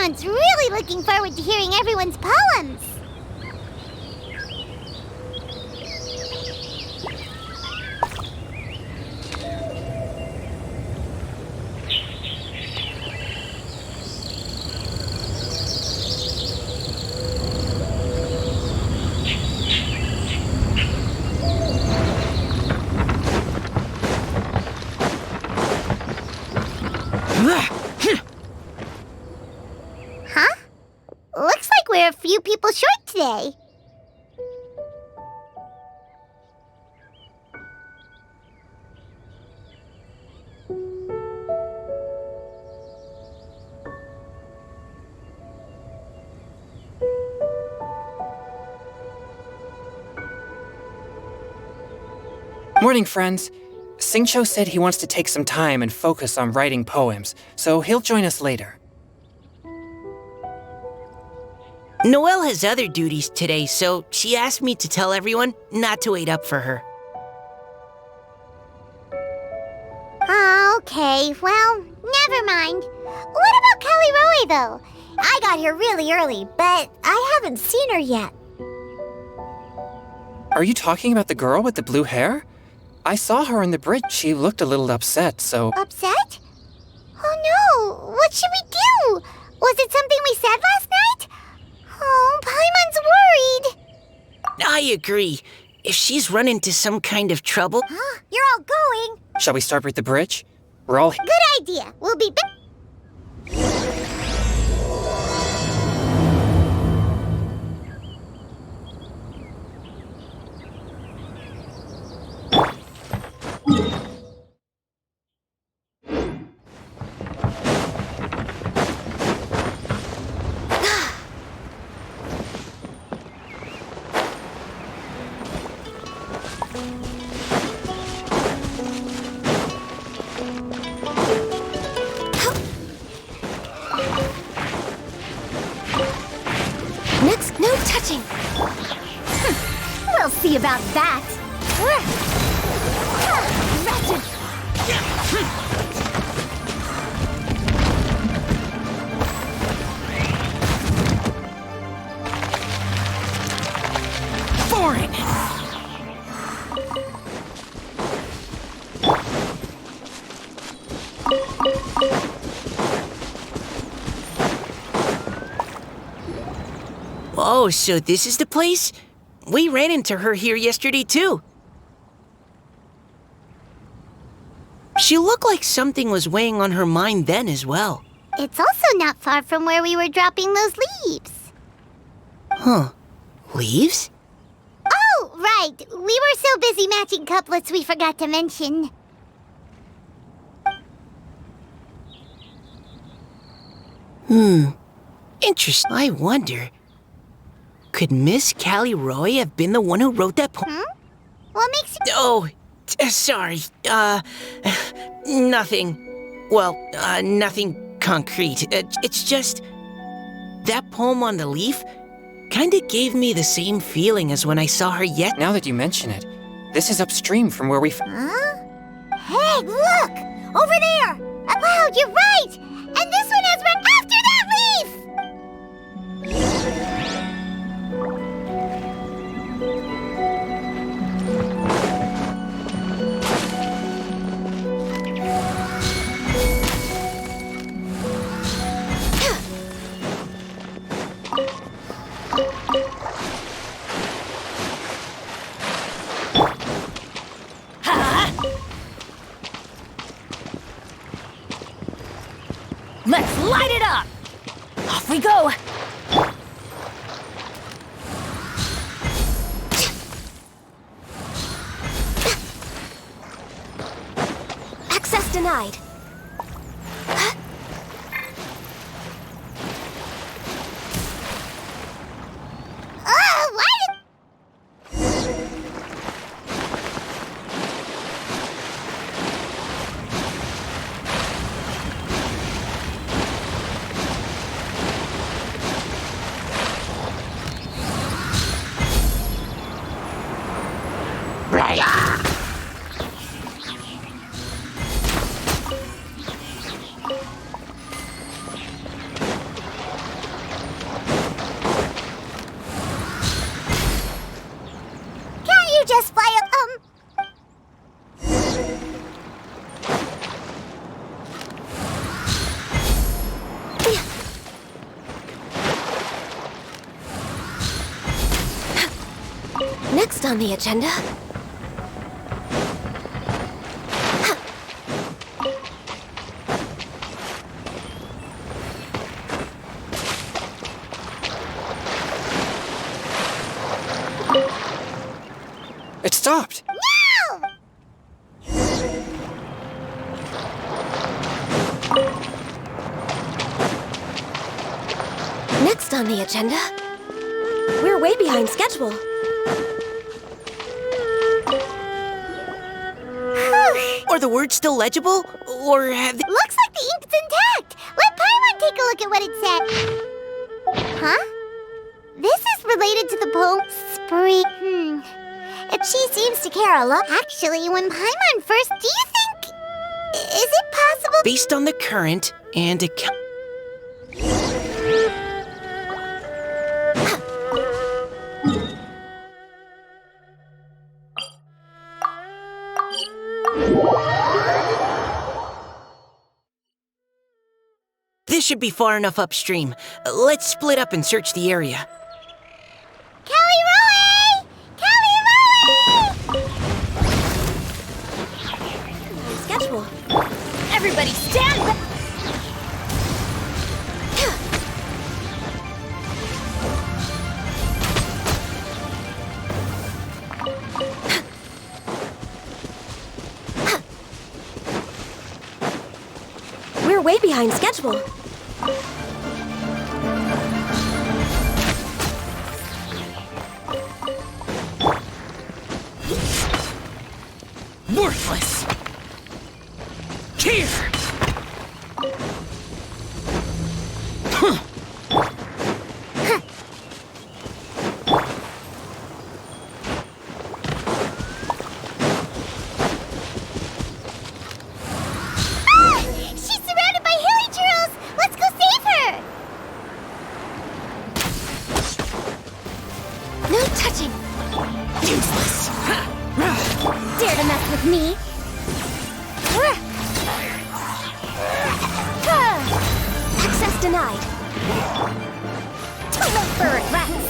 Paimon's really looking forward to hearing everyone's poems. Huh? Looks like we're a few people short today. Morning, friends. Singcho said he wants to take some time and focus on writing poems, so he'll join us later. Noelle has other duties today, so she asked me to tell everyone not to wait up for her. Oh, okay, well, never mind. What about Kelly Roy, though? I got here really early, but I haven't seen her yet. Are you talking about the girl with the blue hair? I saw her on the bridge. She looked a little upset, so... Upset? Oh no, what should we do? Was it something we said last night? Oh, Paimon's worried. I agree. If she's run into some kind of trouble... Huh? You're all going? Shall we start with the bridge? We're all... Good idea. We'll be back. Next, no touching. We'll see about that. Wretched. Foreign! Oh, so this is the place? We ran into her here yesterday, too. She looked like something was weighing on her mind then as well. It's also not far from where we were dropping those leaves. Huh. Leaves? Oh, right. We were so busy matching couplets we forgot to mention. Interesting. I wonder... Could Miss Callie Roy have been the one who wrote that poem? What makes you... Oh, sorry. Nothing. Well, nothing concrete. It's just... That poem on the leaf kinda gave me the same feeling as when I saw her yet. Now that you mention it, this is upstream from where we... Huh? Hey, look! Over there! Wow, you're right! And this one has run after that leaf! Let's light it up! Off we go! Access denied. Why did... on the agenda? It stopped. No! Next on the agenda? We're way behind schedule. Are the words still legible? Or have they... Looks like the ink's intact. Let Paimon take a look at what it said. Huh? This is related to the poem Spring. She seems to care a lot. Actually, when Paimon first... Do you think... Is it possible... Based on the current and account... This should be far enough upstream. Let's split up and search the area. Schedule. Everybody stand back! We're way behind schedule. Worthless! Here! She's surrounded by hilly turtles! Let's go save her! No touching! Useless! Dare to mess with me? Access denied. Too late for regrets.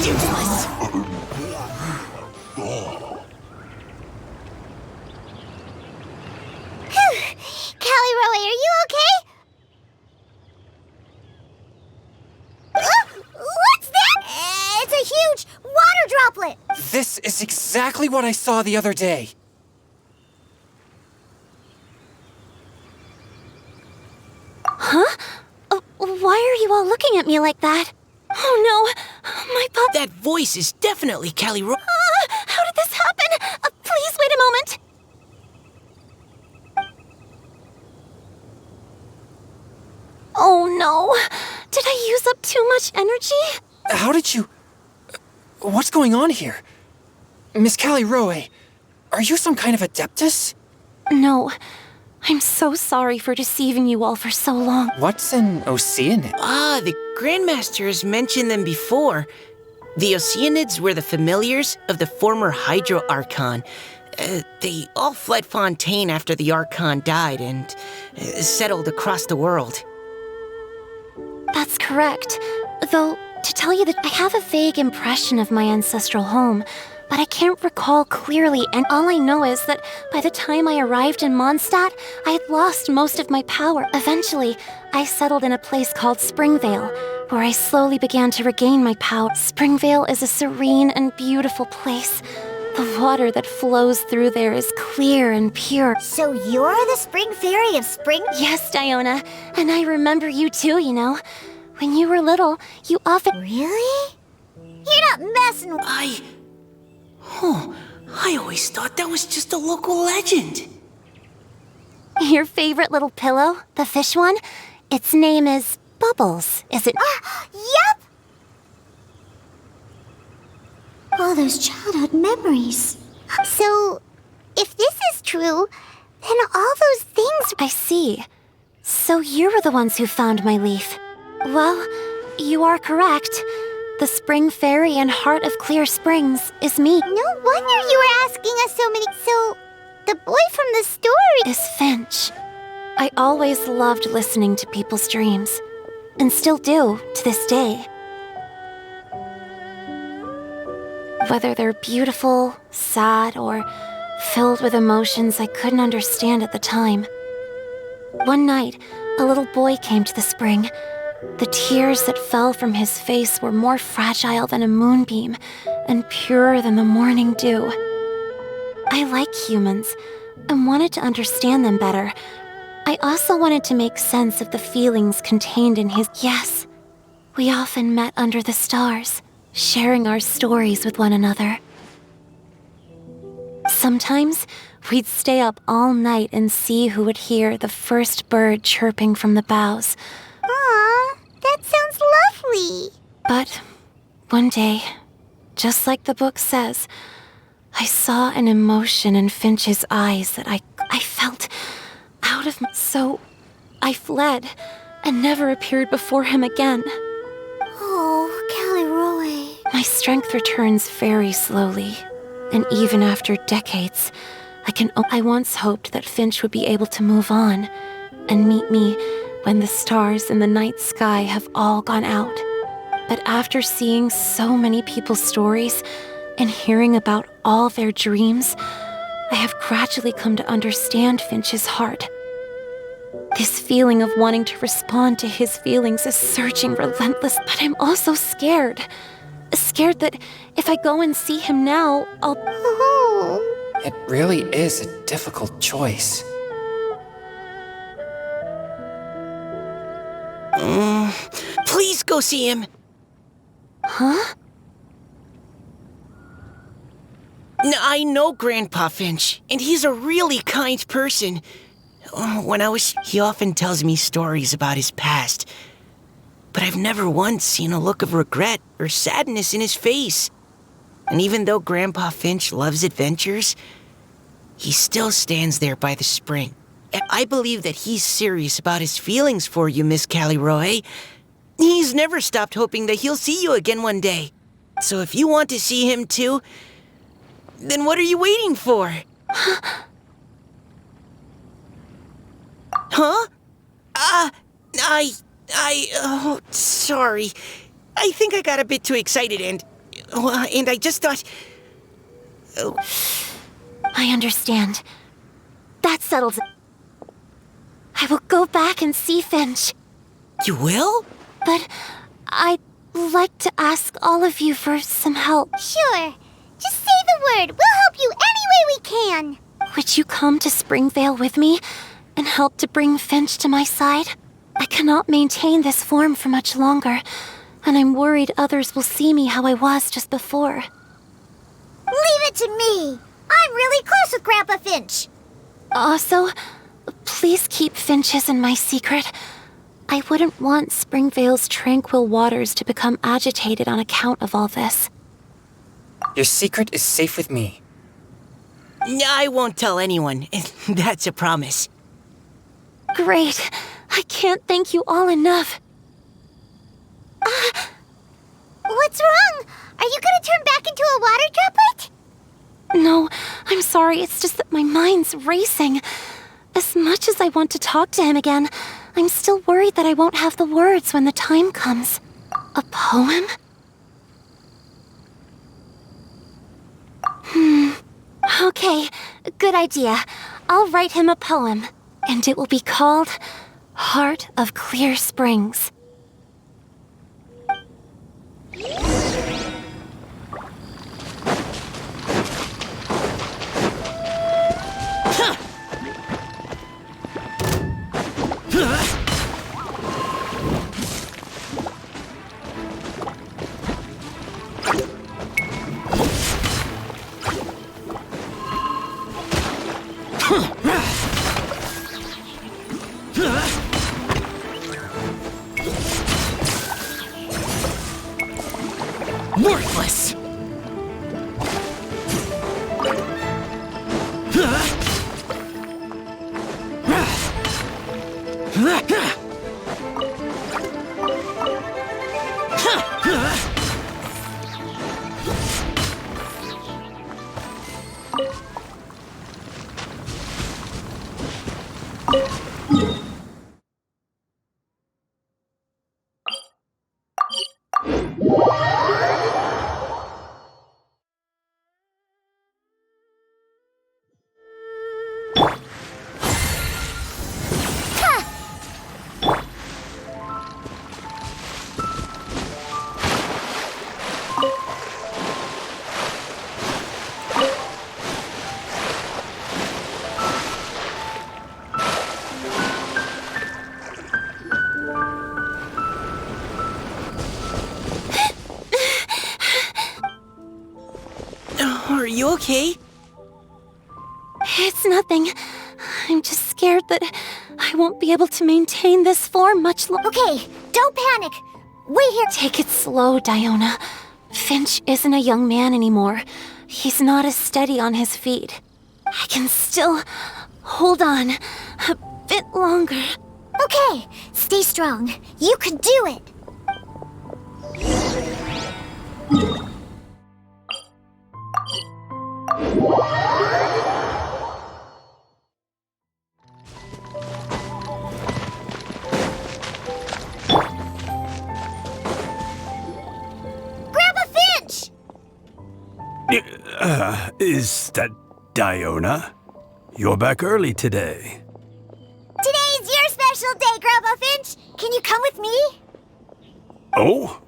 Useless! Callie Roe, are you okay? What's that? It's a huge water droplet! This is exactly what I saw the other day. Huh? Why are you all looking at me like that? Oh no! My pup... That voice is definitely Callie Ro... How did this happen? Please wait a moment. Oh no! Did I use up too much energy? How did you... What's going on here? Miss Callie Roe, are you some kind of adeptus? No. I'm so sorry for deceiving you all for so long. What's an Oceanid? Ah, the Grandmaster has mentioned them before. The Oceanids were the familiars of the former Hydro Archon. They all fled Fontaine after the Archon died and settled across the world. That's correct. Though, to tell you that I have a vague impression of my ancestral home, but I can't recall clearly, and all I know is that by the time I arrived in Mondstadt, I had lost most of my power. Eventually, I settled in a place called Springvale, where I slowly began to regain my power. Springvale is a serene and beautiful place. The water that flows through there is clear and pure. So you're the spring fairy of spring? Yes, Diona, and I remember you too, you know. When you were little, you often... Really? You're not messing with... I always thought that was just a local legend. Your favorite little pillow, the fish one? Its name is Bubbles, is it? Yep! All those childhood memories. So, if this is true, then all those things... I see. So you were the ones who found my leaf. Well, you are correct. The Spring Fairy and Heart of Clear Springs is me. No wonder you were asking us so many... So, the boy from the story Is Finch. I always loved listening to people's dreams, and still do to this day. Whether they're beautiful, sad, or filled with emotions I couldn't understand at the time. One night, a little boy came to the spring. The tears that fell from his face were more fragile than a moonbeam and purer than the morning dew. I like humans and wanted to understand them better. I also wanted to make sense of the feelings contained in his. Yes, we often met under the stars, sharing our stories with one another. Sometimes we'd stay up all night and see who would hear the first bird chirping from the boughs. Aw, that sounds lovely. But one day, just like the book says, I saw an emotion in Finch's eyes that I felt out of me. So I fled and never appeared before him again. Oh, Callie Roy. My strength returns very slowly, and even after decades, I once hoped that Finch would be able to move on and meet me when the stars in the night sky have all gone out. But after seeing so many people's stories and hearing about all their dreams, I have gradually come to understand Finch's heart. This feeling of wanting to respond to his feelings is surging relentless, but I'm also scared. Scared that if I go and see him now, I'll... Oh. It really is a difficult choice. Please go see him. Huh? I know Grandpa Finch, and he's a really kind person. He often tells me stories about his past, but I've never once seen a look of regret or sadness in his face. And even though Grandpa Finch loves adventures, he still stands there by the spring. And I believe that he's serious about his feelings for you, Miss Callie Roy. He's never stopped hoping that he'll see you again one day. So if you want to see him too, then what are you waiting for? Huh? Oh, sorry. I think I got a bit too excited and I just thought... Oh. I understand. That settles it. I will go back and see Finch. You will? But I'd like to ask all of you for some help. Sure. Just say the word. We'll help you any way we can. Would you come to Springvale with me and help to bring Finch to my side? I cannot maintain this form for much longer, and I'm worried others will see me how I was just before. Leave it to me. I'm really close with Grandpa Finch. Also, please keep Finch's in my secret. I wouldn't want Springvale's tranquil waters to become agitated on account of all this. Your secret is safe with me. I won't tell anyone. That's a promise. Great. I can't thank you all enough. What's wrong? Are you gonna turn back into a water droplet? No, I'm sorry. It's just that my mind's racing. As much as I want to talk to him again, I'm still worried that I won't have the words when the time comes. A poem? Okay, good idea. I'll write him a poem, and it will be called Heart of Clear Springs. Worthless! Are you okay? It's nothing. I'm just scared that I won't be able to maintain this form much longer. Okay, don't panic. Wait here. Take it slow, Diona. Finch isn't a young man anymore. He's not as steady on his feet. I can still hold on a bit longer. Okay, stay strong. You can do it. Grandpa Finch! Is that Diona? You're back early today. Today's your special day, Grandpa Finch. Can you come with me? Oh?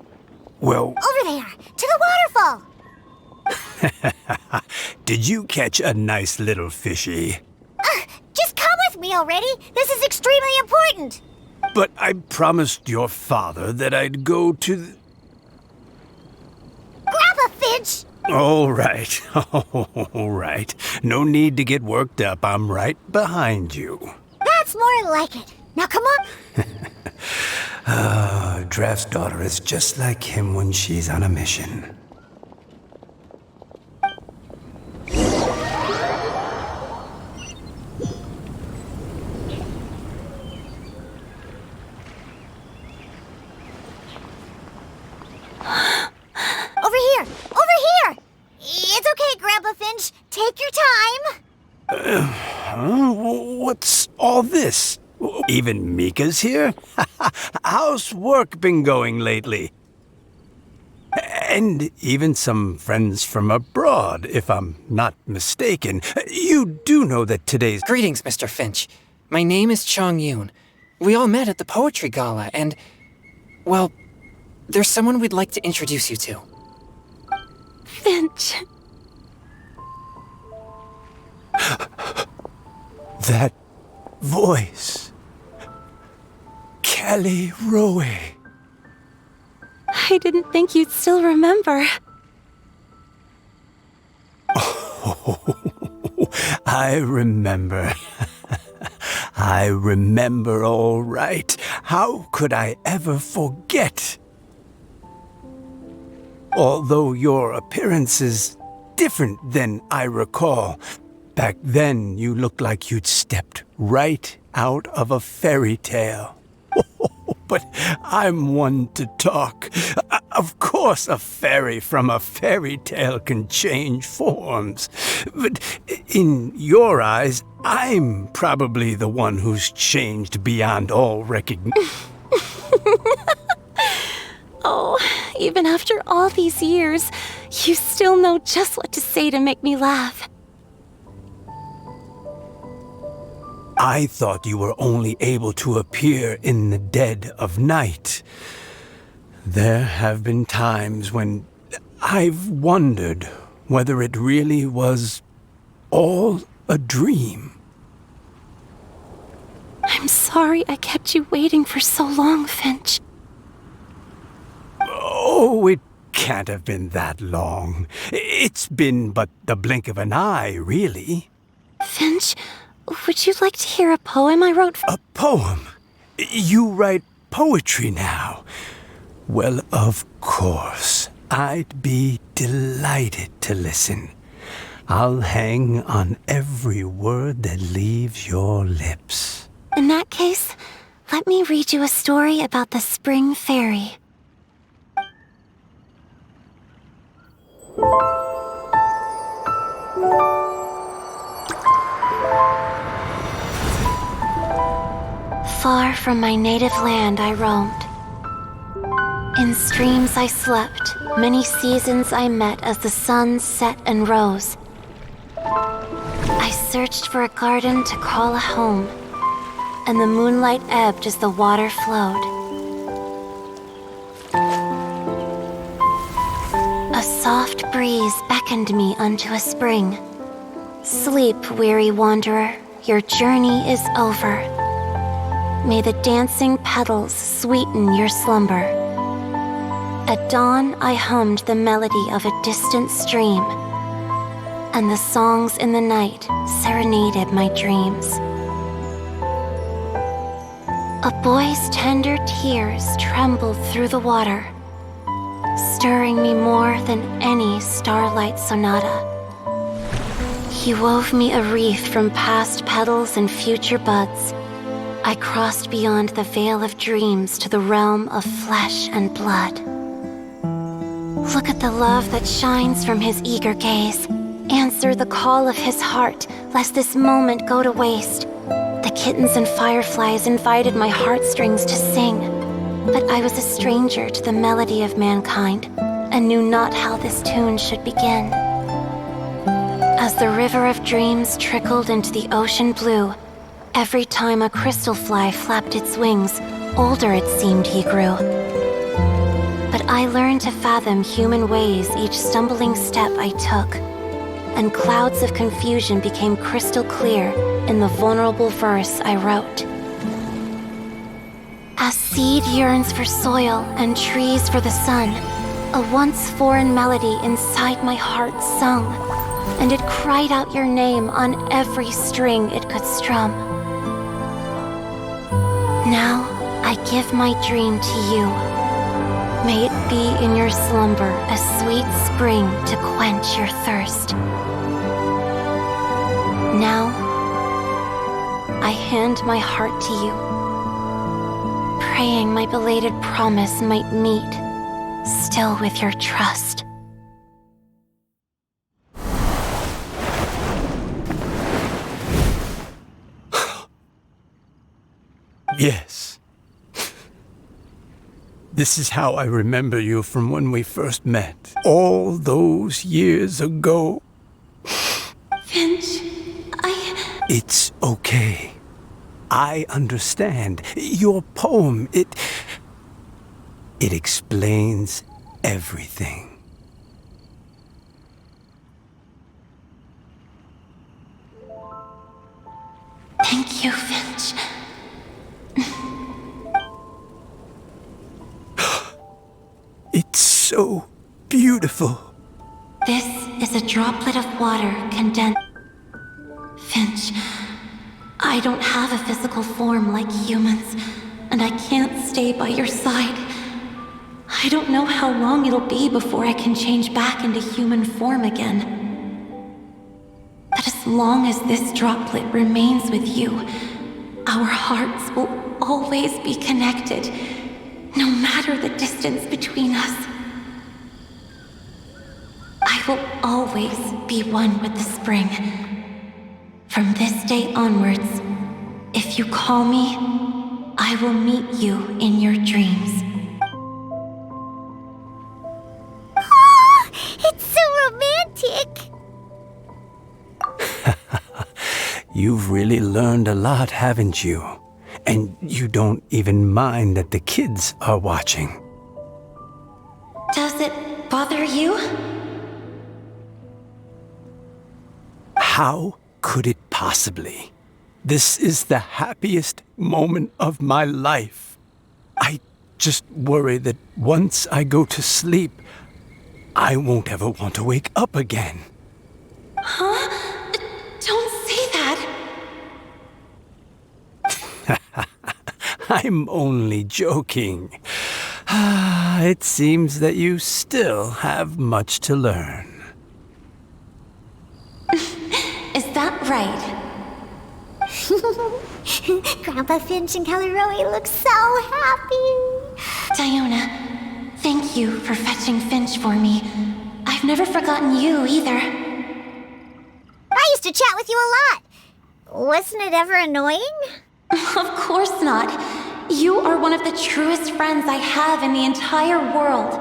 Well, Over there, to the waterfall. did you catch a nice little fishy? Just come with me already. This is extremely important. But I promised your father that I'd go to the... Grandpa Finch! All right, all right. No need to get worked up. I'm right behind you. That's more like it. Now come on. Draft's daughter is just like him when she's on a mission. Over here! Over here! It's okay, Grandpa Finch. Take your time. What's all this? Even Mika's here? How's work been going lately? And even some friends from abroad, if I'm not mistaken. You do know that today's... Greetings, Mr. Finch. My name is Chong Yoon. We all met at the poetry gala, and, well, there's someone we'd like to introduce you to. Finch. That voice. Kelly Rowe. I didn't think you'd still remember. I remember. I remember all right. How could I ever forget? Although your appearance is different than I recall, back then you looked like you'd stepped right out of a fairy tale. But I'm one to talk. Of course a fairy from a fairy tale can change forms. But in your eyes, I'm probably the one who's changed beyond all recognition. Oh, even after all these years, you still know just what to say to make me laugh. I thought you were only able to appear in the dead of night. There have been times when I've wondered whether it really was all a dream. I'm sorry I kept you waiting for so long, Finch. Oh, it can't have been that long. It's been but the blink of an eye, really. Finch, would you like to hear a poem I wrote A poem? You write poetry now? Well, of course. I'd be delighted to listen. I'll hang on every word that leaves your lips. In that case, let me read you a story about the spring fairy. Far from my native land I roamed. In streams I slept, many seasons I met as the sun set and rose. I searched for a garden to call a home, and the moonlight ebbed as the water flowed. A soft breeze beckoned me unto a spring. Sleep, weary wanderer, your journey is over. May the dancing petals sweeten your slumber. At dawn, I hummed the melody of a distant stream, and the songs in the night serenaded my dreams. A boy's tender tears trembled through the water, stirring me more than any starlight sonata. He wove me a wreath from past petals and future buds. I crossed beyond the veil of dreams to the realm of flesh and blood. Look at the love that shines from his eager gaze. Answer the call of his heart, lest this moment go to waste. The kittens and fireflies invited my heartstrings to sing, but I was a stranger to the melody of mankind, and knew not how this tune should begin. As the river of dreams trickled into the ocean blue, every time a crystal fly flapped its wings, older it seemed he grew. But I learned to fathom human ways each stumbling step I took, and clouds of confusion became crystal clear in the vulnerable verse I wrote. As seed yearns for soil and trees for the sun, a once foreign melody inside my heart sung, and it cried out your name on every string it could strum. Now I give my dream to you. May it be in your slumber a sweet spring to quench your thirst. Now I hand my heart to you, praying my belated promise might meet, still with your trust. Yes. This is how I remember you from when we first met. All those years ago. Finch, It's okay. I understand. Your poem, it explains everything. Thank you, Finch. It's so beautiful. This is a droplet of water condensed. Finch, I don't have a physical form like humans, and I can't stay by your side. I don't know how long it'll be before I can change back into human form again. But as long as this droplet remains with you, our hearts will always be connected, no matter the distance between us. I will always be one with the spring. From this day onwards, if you call me, I will meet you in your dreams. Oh, it's so romantic. You've really learned a lot, haven't you? And you don't even mind that the kids are watching. Does it bother you? How could it possibly? This is the happiest moment of my life. I just worry that once I go to sleep, I won't ever want to wake up again. Huh? Don't say that. I'm only joking. It seems that you still have much to learn. Is that right? Grandpa Finch and Kelly-Roe look so happy. Diona, thank you for fetching Finch for me. I've never forgotten you either. I used to chat with you a lot. Wasn't it ever annoying? Of course not. You are one of the truest friends I have in the entire world.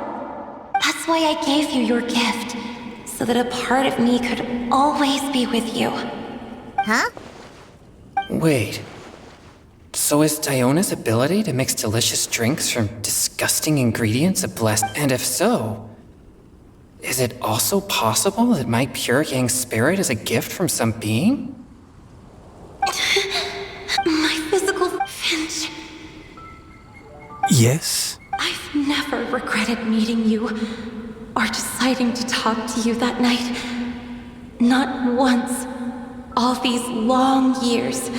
That's why I gave you your gift, so that a part of me could always be with you. Huh? Wait. So is Diona's ability to mix delicious drinks from disgusting ingredients a blessing? And if so, is it also possible that my pure yang spirit is a gift from some being? My physical Finch. Yes? I've never regretted meeting you or deciding to talk to you that night. Not once. All these long years.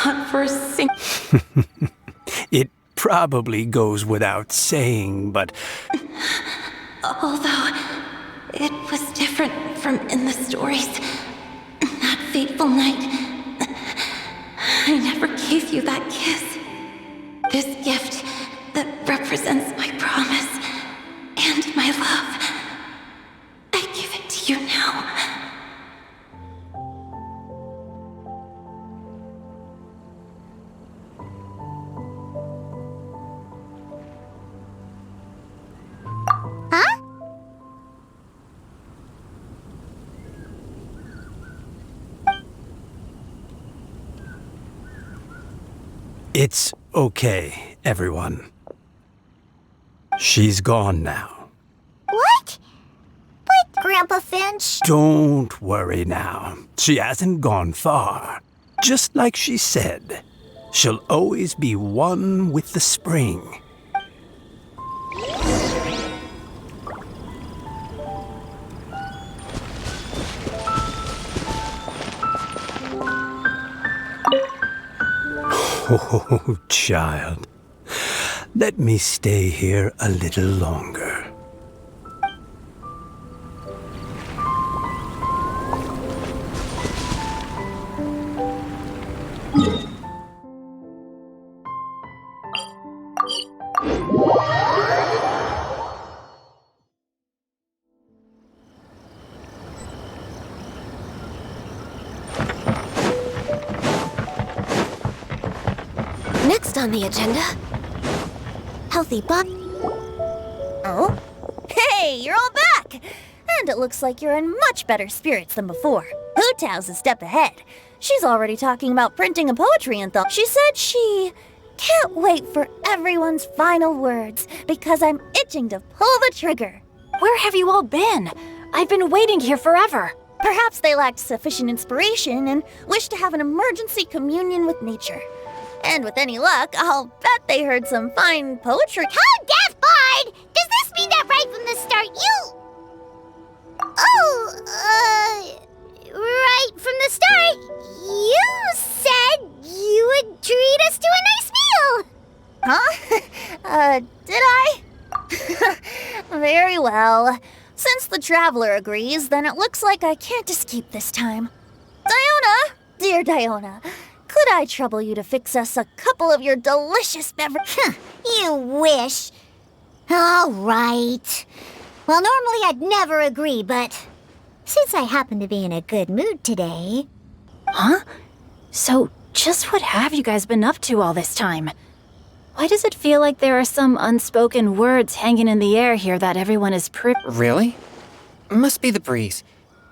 Not for a single... It probably goes without saying, but Although it was different from in the stories. That fateful night, I never gave you that kiss. This gift that represents my promise and my love. I give it to you now. Huh? it's okay, everyone. She's gone now. What? But, Grandpa Finch... Don't worry now. She hasn't gone far. Just like she said, she'll always be one with the spring. Oh, child. Let me stay here a little longer. Next on the agenda... Healthy Bob... Oh? Hey, you're all back! And it looks like you're in much better spirits than before. Hootow's a step ahead. She's already talking about printing a poetry anthology. She said she can't wait for everyone's final words because I'm itching to pull the trigger. Where have you all been? I've been waiting here forever. Perhaps they lacked sufficient inspiration and wished to have an emergency communion with nature. And with any luck, I'll bet they heard some fine poetry. How deaf, Bard! Does this mean that right from the start you... right from the start, you said you would treat us to a nice meal! Huh? Did I? Very well. Since the Traveler agrees, then it looks like I can't escape this time. Diona! Dear Diona, could I trouble you to fix us a couple of your delicious beverages? You wish. All right. Well, normally I'd never agree, but since I happen to be in a good mood today... Huh? So, just what have you guys been up to all this time? Why does it feel like there are some unspoken words hanging in the air here that everyone is Really? Must be the breeze.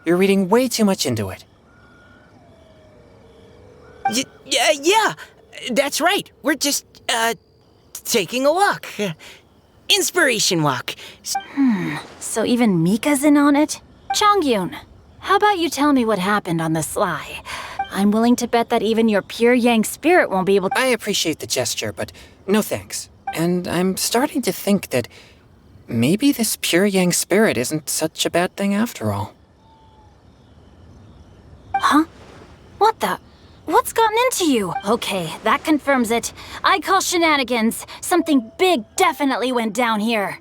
You're reading way too much into it. Yeah, that's right. We're just, taking a walk. Inspiration walk. So even Mika's in on it? Chongyun, how about you tell me what happened on the sly? I'm willing to bet that even your pure yang spirit won't be able to— I appreciate the gesture, but no thanks. And I'm starting to think that maybe this pure yang spirit isn't such a bad thing after all. Huh? What the? What's gotten into you? Okay, that confirms it. I call shenanigans. Something big definitely went down here.